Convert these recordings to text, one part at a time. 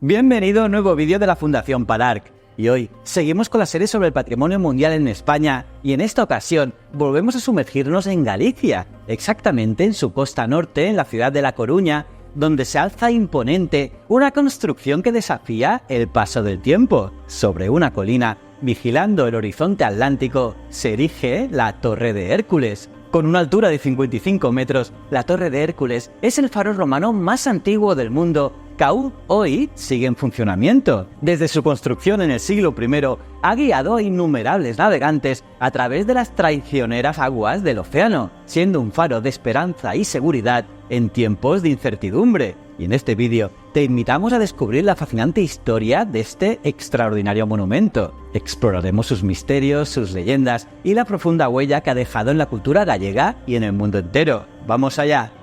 Bienvenido a un nuevo vídeo de la Fundación PADARC. Y hoy seguimos con la serie sobre el patrimonio mundial en España y en esta ocasión volvemos a sumergirnos en Galicia, exactamente en su costa norte, en la ciudad de La Coruña, donde se alza imponente una construcción que desafía el paso del tiempo. Sobre una colina, vigilando el horizonte atlántico, se erige la Torre de Hércules. Con una altura de 55 metros, la Torre de Hércules es el faro romano más antiguo del mundo que aún hoy sigue en funcionamiento. Desde su construcción en el siglo I, ha guiado a innumerables navegantes a través de las traicioneras aguas del océano, siendo un faro de esperanza y seguridad en tiempos de incertidumbre. Y en este vídeo te invitamos a descubrir la fascinante historia de este extraordinario monumento. Exploraremos sus misterios, sus leyendas y la profunda huella que ha dejado en la cultura gallega y en el mundo entero. ¡Vamos allá!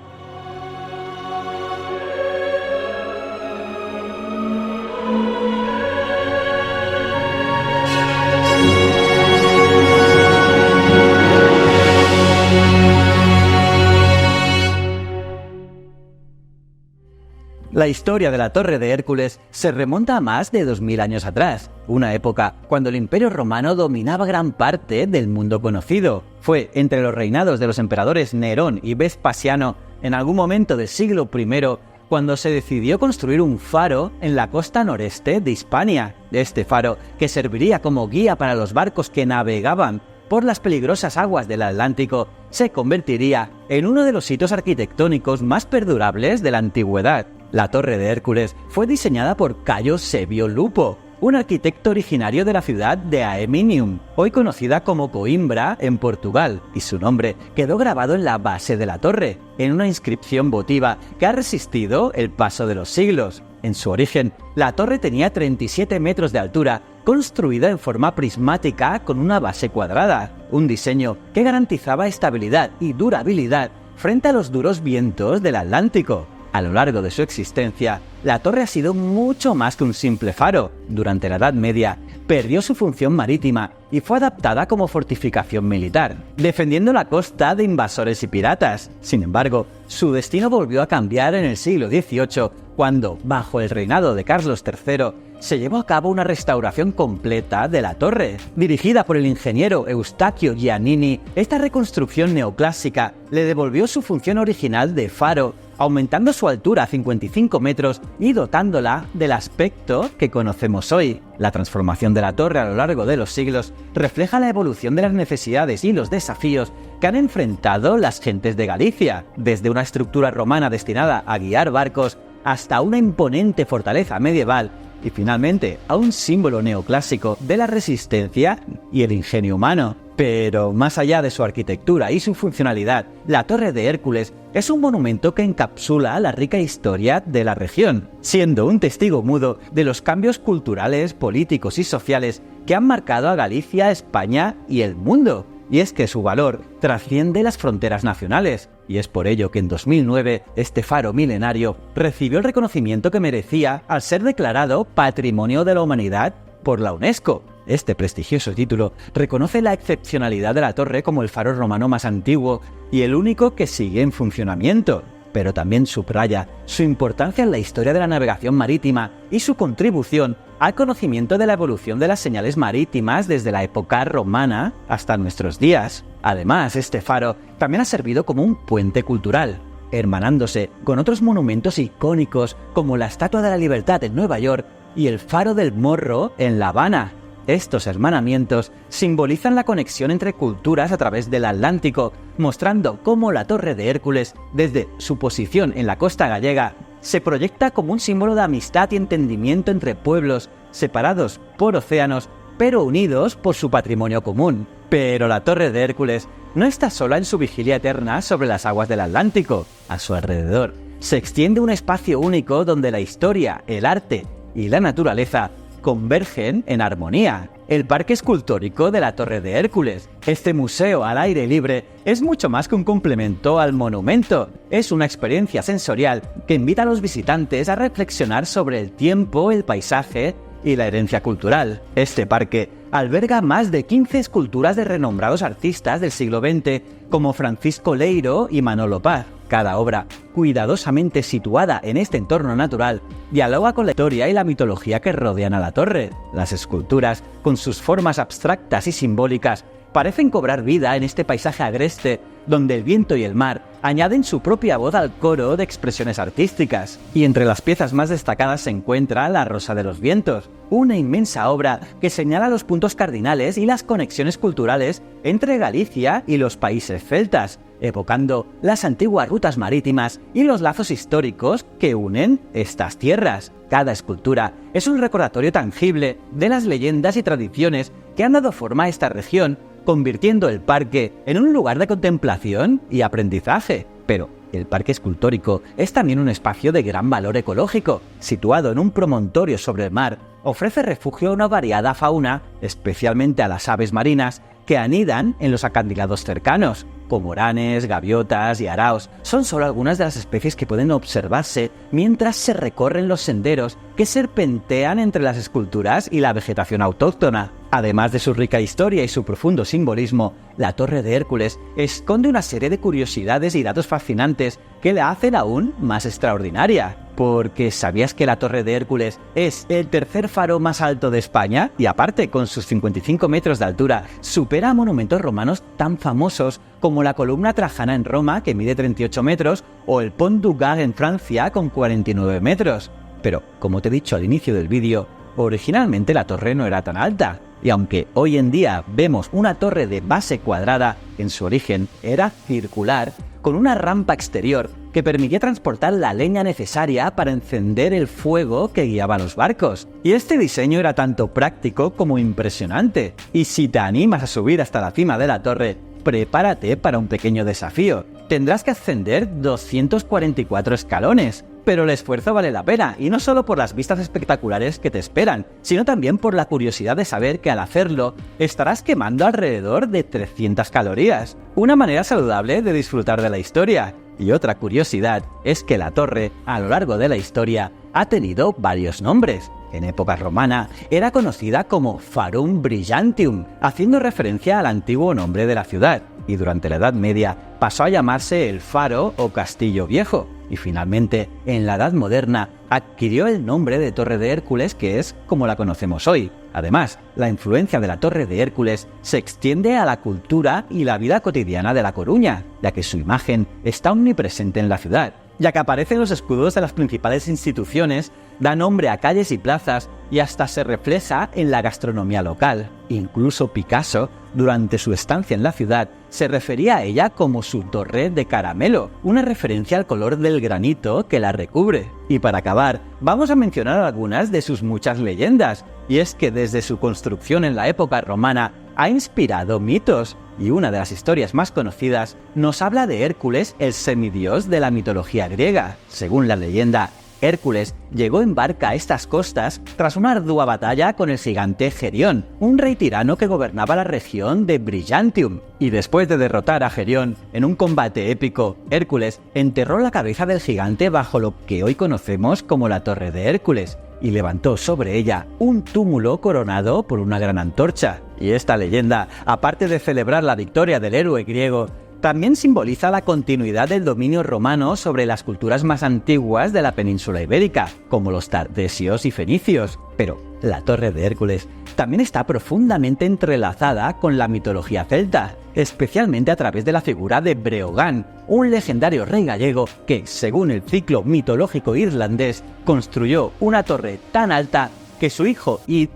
La historia de la Torre de Hércules se remonta a más de 2000 años atrás, una época cuando el Imperio Romano dominaba gran parte del mundo conocido. Fue entre los reinados de los emperadores Nerón y Vespasiano, en algún momento del siglo I, cuando se decidió construir un faro en la costa noreste de Hispania. Este faro, que serviría como guía para los barcos que navegaban por las peligrosas aguas del Atlántico, se convertiría en uno de los sitios arquitectónicos más perdurables de la antigüedad. La Torre de Hércules fue diseñada por Cayo Sebio Lupo, un arquitecto originario de la ciudad de Aeminium, hoy conocida como Coimbra en Portugal, y su nombre quedó grabado en la base de la torre, en una inscripción votiva que ha resistido el paso de los siglos. En su origen, la torre tenía 37 metros de altura, construida en forma prismática con una base cuadrada, un diseño que garantizaba estabilidad y durabilidad frente a los duros vientos del Atlántico. A lo largo de su existencia, la torre ha sido mucho más que un simple faro. Durante la Edad Media, perdió su función marítima y fue adaptada como fortificación militar, defendiendo la costa de invasores y piratas. Sin embargo, su destino volvió a cambiar en el siglo XVIII, cuando, bajo el reinado de Carlos III, se llevó a cabo una restauración completa de la torre. Dirigida por el ingeniero Eustaquio Giannini, esta reconstrucción neoclásica le devolvió su función original de faro, aumentando su altura a 55 metros y dotándola del aspecto que conocemos hoy. La transformación de la torre a lo largo de los siglos refleja la evolución de las necesidades y los desafíos que han enfrentado las gentes de Galicia, desde una estructura romana destinada a guiar barcos hasta una imponente fortaleza medieval y finalmente a un símbolo neoclásico de la resistencia y el ingenio humano. Pero más allá de su arquitectura y su funcionalidad, la Torre de Hércules es un monumento que encapsula la rica historia de la región, siendo un testigo mudo de los cambios culturales, políticos y sociales que han marcado a Galicia, España y el mundo. Y es que su valor trasciende las fronteras nacionales, y es por ello que en 2009 este faro milenario recibió el reconocimiento que merecía al ser declarado Patrimonio de la Humanidad por la UNESCO. Este prestigioso título reconoce la excepcionalidad de la torre como el faro romano más antiguo y el único que sigue en funcionamiento, pero también subraya su importancia en la historia de la navegación marítima y su contribución al conocimiento de la evolución de las señales marítimas desde la época romana hasta nuestros días. Además, este faro también ha servido como un puente cultural, hermanándose con otros monumentos icónicos como la Estatua de la Libertad en Nueva York y el Faro del Morro en La Habana. Estos hermanamientos simbolizan la conexión entre culturas a través del Atlántico, mostrando cómo la Torre de Hércules, desde su posición en la costa gallega, se proyecta como un símbolo de amistad y entendimiento entre pueblos separados por océanos, pero unidos por su patrimonio común. Pero la Torre de Hércules no está sola en su vigilia eterna sobre las aguas del Atlántico. A su alrededor se extiende un espacio único donde la historia, el arte y la naturaleza convergen en armonía. El Parque Escultórico de la Torre de Hércules. Este museo al aire libre es mucho más que un complemento al monumento. Es una experiencia sensorial que invita a los visitantes a reflexionar sobre el tiempo, el paisaje y la herencia cultural. Este parque alberga más de 15 esculturas de renombrados artistas del siglo XX como Francisco Leiro y Manolo Paz. Cada obra, cuidadosamente situada en este entorno natural, dialoga con la historia y la mitología que rodean a la torre. Las esculturas, con sus formas abstractas y simbólicas, parecen cobrar vida en este paisaje agreste, donde el viento y el mar añaden su propia voz al coro de expresiones artísticas. Y entre las piezas más destacadas se encuentra La Rosa de los Vientos, una inmensa obra que señala los puntos cardinales y las conexiones culturales entre Galicia y los países celtas, evocando las antiguas rutas marítimas y los lazos históricos que unen estas tierras. Cada escultura es un recordatorio tangible de las leyendas y tradiciones que han dado forma a esta región, convirtiendo el parque en un lugar de contemplación y aprendizaje. Pero el parque escultórico es también un espacio de gran valor ecológico. Situado en un promontorio sobre el mar, ofrece refugio a una variada fauna, especialmente a las aves marinas, que anidan en los acantilados cercanos. Cormoranes, gaviotas y araos son solo algunas de las especies que pueden observarse mientras se recorren los senderos que serpentean entre las esculturas y la vegetación autóctona. Además de su rica historia y su profundo simbolismo, la Torre de Hércules esconde una serie de curiosidades y datos fascinantes que la hacen aún más extraordinaria. Porque ¿sabías que la Torre de Hércules es el tercer faro más alto de España? Y aparte, con sus 55 metros de altura, supera a monumentos romanos tan famosos como la Columna Trajana en Roma, que mide 38 metros, o el Pont du Gard en Francia, con 49 metros. Pero, como te he dicho al inicio del vídeo, originalmente la torre no era tan alta. Y aunque hoy en día vemos una torre de base cuadrada, en su origen era circular, con una rampa exterior que permitía transportar la leña necesaria para encender el fuego que guiaba los barcos. Y este diseño era tanto práctico como impresionante. Y si te animas a subir hasta la cima de la torre, prepárate para un pequeño desafío. Tendrás que ascender 244 escalones. Pero el esfuerzo vale la pena, y no solo por las vistas espectaculares que te esperan, sino también por la curiosidad de saber que al hacerlo estarás quemando alrededor de 300 calorías. Una manera saludable de disfrutar de la historia. Y otra curiosidad es que la torre, a lo largo de la historia, ha tenido varios nombres. En época romana era conocida como Farum Brillantium, haciendo referencia al antiguo nombre de la ciudad, y durante la Edad Media pasó a llamarse el Faro o Castillo Viejo. Y finalmente, en la Edad Moderna, adquirió el nombre de Torre de Hércules, que es como la conocemos hoy. Además, la influencia de la Torre de Hércules se extiende a la cultura y la vida cotidiana de La Coruña, ya que su imagen está omnipresente en la ciudad. Ya que aparece en los escudos de las principales instituciones, da nombre a calles y plazas y hasta se refleja en la gastronomía local. Incluso Picasso, durante su estancia en la ciudad, se refería a ella como su torre de caramelo, una referencia al color del granito que la recubre. Y para acabar, vamos a mencionar algunas de sus muchas leyendas, y es que desde su construcción en la época romana ha inspirado mitos, y una de las historias más conocidas nos habla de Hércules, el semidios de la mitología griega. Según la leyenda, Hércules llegó en barca a estas costas tras una ardua batalla con el gigante Gerión, un rey tirano que gobernaba la región de Brillantium. Y después de derrotar a Gerión en un combate épico, Hércules enterró la cabeza del gigante bajo lo que hoy conocemos como la Torre de Hércules, y levantó sobre ella un túmulo coronado por una gran antorcha. Y esta leyenda, aparte de celebrar la victoria del héroe griego, también simboliza la continuidad del dominio romano sobre las culturas más antiguas de la península ibérica, como los tardesios y fenicios. Pero la Torre de Hércules también está profundamente entrelazada con la mitología celta, especialmente a través de la figura de Breogán, un legendario rey gallego que, según el ciclo mitológico irlandés, construyó una torre tan alta que su hijo Id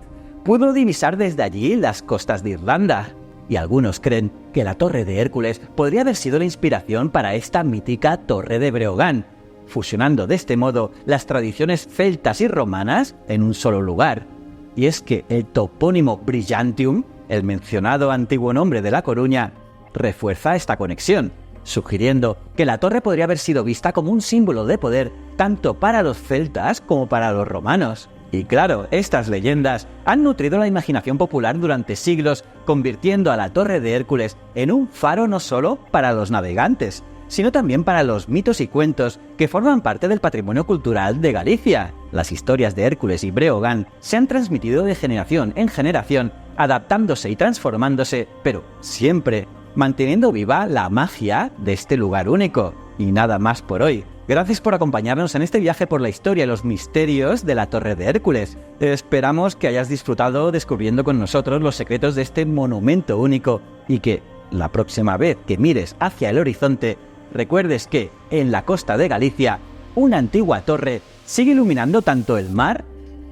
pudo divisar desde allí las costas de Irlanda. Y algunos creen que la Torre de Hércules podría haber sido la inspiración para esta mítica Torre de Breogán, fusionando de este modo las tradiciones celtas y romanas en un solo lugar. Y es que el topónimo Brillantium, el mencionado antiguo nombre de La Coruña, refuerza esta conexión, sugiriendo que la torre podría haber sido vista como un símbolo de poder tanto para los celtas como para los romanos. Y claro, estas leyendas han nutrido la imaginación popular durante siglos, convirtiendo a la Torre de Hércules en un faro no solo para los navegantes, sino también para los mitos y cuentos que forman parte del patrimonio cultural de Galicia. Las historias de Hércules y Breogán se han transmitido de generación en generación, adaptándose y transformándose, pero siempre manteniendo viva la magia de este lugar único. Y nada más por hoy. Gracias por acompañarnos en este viaje por la historia y los misterios de la Torre de Hércules. Esperamos que hayas disfrutado descubriendo con nosotros los secretos de este monumento único y que la próxima vez que mires hacia el horizonte recuerdes que en la costa de Galicia una antigua torre sigue iluminando tanto el mar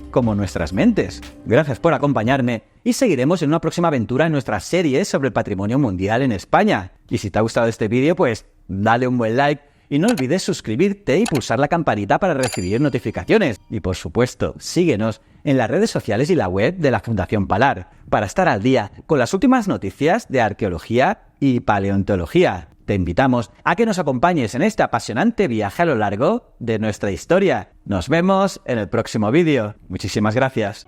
como nuestras mentes. Gracias por acompañarme y seguiremos en una próxima aventura en nuestra serie sobre el patrimonio mundial en España. Y si te ha gustado este vídeo, pues dale un buen like y no olvides suscribirte y pulsar la campanita para recibir notificaciones. Y por supuesto, síguenos en las redes sociales y la web de la Fundación Palar para estar al día con las últimas noticias de arqueología y paleontología. Te invitamos a que nos acompañes en este apasionante viaje a lo largo de nuestra historia. Nos vemos en el próximo vídeo. Muchísimas gracias.